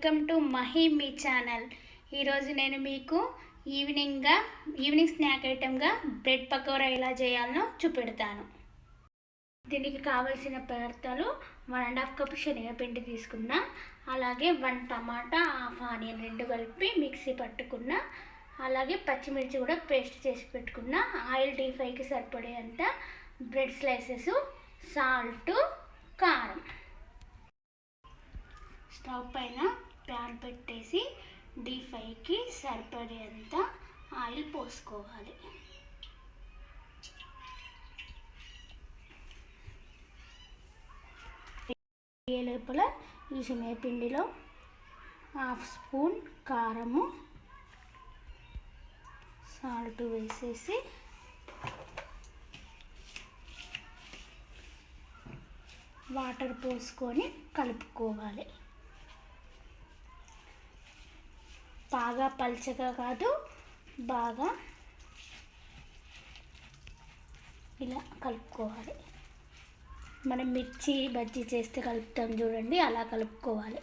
Welcome to మహిమి channel. ఈరోజు నేను మీకు ఈవినింగ్ స్నాక్ ఐటెంగా బ్రెడ్ పకోరా ఎలా చేయాలో చూపెడతాను. దీనికి కావలసిన పదార్థాలు 1.5 కప్ శనగపిండి తీసుకున్నా, అలాగే 1 టమాటా, హాఫ్ ఆనియన్ రెండు కలిపి మిక్సీ పట్టుకున్నా, అలాగే పచ్చిమిర్చి కూడా పేస్ట్ చేసి పెట్టుకున్నా, ఆయిల్ డీప్ ఫ్రైకి సరిపడేంత బ్రెడ్ స్లైసెస్, సాల్ట్, కారం. స్టవ్ పైన ప్యాన్ పెట్టేసి డీప్ ఫ్రైకి సరిపడేంత ఆయిల్ పోసుకోవాలి. లోపల ఈ శనగపిండిలో 1/2 స్పూన్ కారము, సాల్ట్ వేసేసి వాటర్ పోసుకొని కలుపుకోవాలి. బాగా పల్చగా కాదు, బాగా ఇలా కలుపుకోవాలి. మనం మిర్చి బజ్జీ చేస్తే కలుపుతాం చూడండి, అలా కలుపుకోవాలి.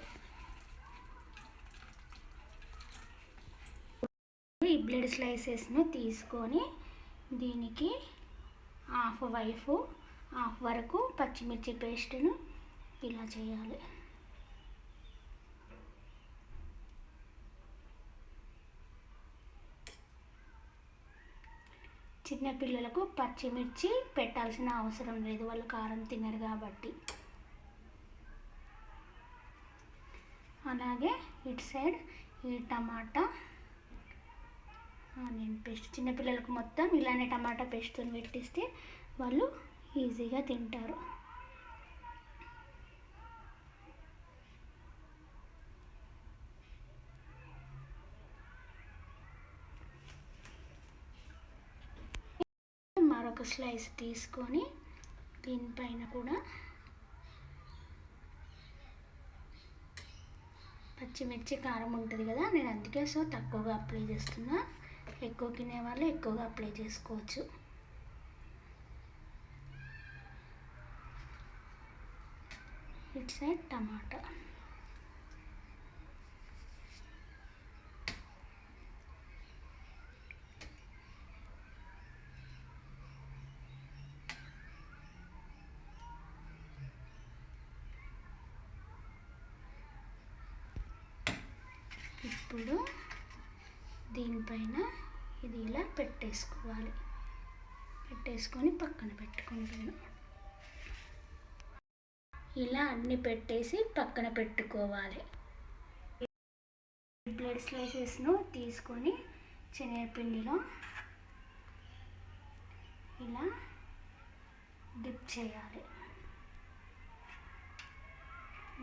ఈ బ్రెడ్ స్లైసెస్ను తీసుకొని దీనికి హాఫ్ వరకు పచ్చిమిర్చి పేస్ట్ను ఇలా చేయాలి. చిన్నపిల్లలకు పచ్చిమిర్చి పెట్టాల్సిన అవసరం లేదు, వాళ్ళు కారం తినరు కాబట్టి. అలాగే ఇటు సైడ్ ఈ టమాటా ఆనియన్ పేస్ట్, చిన్నపిల్లలకు మొత్తం ఇలానే టమాటా పేస్ట్తో పెట్టిస్తే వాళ్ళు ఈజీగా తింటారు. మరొక స్లైస్ తీసుకొని దీనిపైన కూడా పచ్చిమిర్చి కారం ఉంటుంది కదా, నేను అందుకే తక్కువగా అప్లై చేస్తున్నా. ఎక్కువ తినే వాళ్ళు ఎక్కువగా అప్లై చేసుకోవచ్చు. ఇటు సైడ్ టమాటా, ఇప్పుడు దీనిపైన ఇది ఇలా పెట్టేసుకొని పక్కన పెట్టుకుంటున్నాను. ఇలా అన్నీ పెట్టేసి పక్కన పెట్టుకోవాలి. బ్రెడ్ స్లైసెస్ను తీసుకొని శనగపిండిలో ఇలా డిప్ చేయాలి.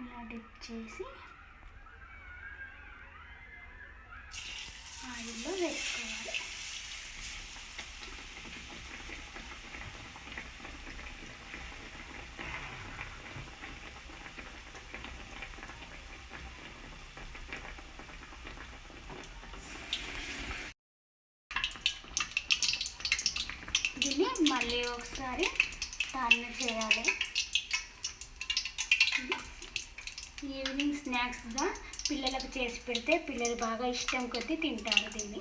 ఇలా డిప్ చేసి ఆయిల్లో వేసుకోవాలి. దీన్ని మళ్ళీ ఒకసారి టర్న్ చేయాలి. ఈవినింగ్ స్నాక్స్గా పిల్లలకు చేసి పెడితే పిల్లలు బాగా ఇష్టం కొద్దీ తింటారు దీన్ని.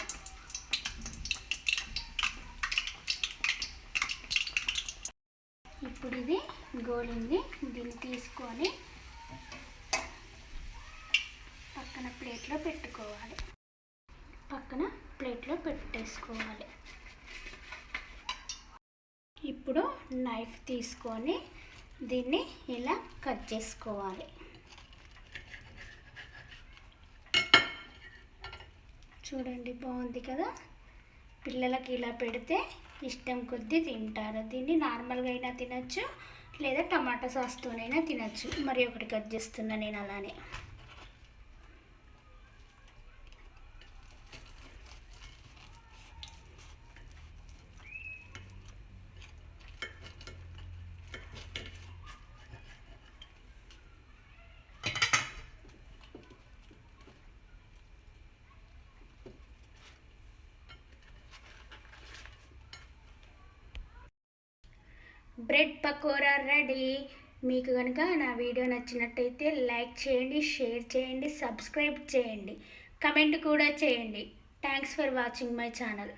ఇప్పుడు ఇది గోలింది, దీన్ని తీసుకొని పక్కన ప్లేట్లో పెట్టేసుకోవాలి. ఇప్పుడు నైఫ్ తీసుకొని దీన్ని ఇలా కట్ చేసుకోవాలి. చూడండి, బాగుంది కదా. పిల్లలకి ఇలా పెడితే ఇష్టం కొద్దీ తింటారు. దీన్ని నార్మల్గా అయినా తినచ్చు, లేదా టమాటా సాస్తోనైనా తినచ్చు. మరి ఒకటి కట్ చేస్తున్నా నేను అలానే. Bread pakora ready. మీకు కనుక నా వీడియో నచ్చినట్టయితే లైక్ చేయండి, షేర్ చేయండి, సబ్స్క్రైబ్ చేయండి, కమెంట్ కూడా చేయండి. Thanks for watching my channel.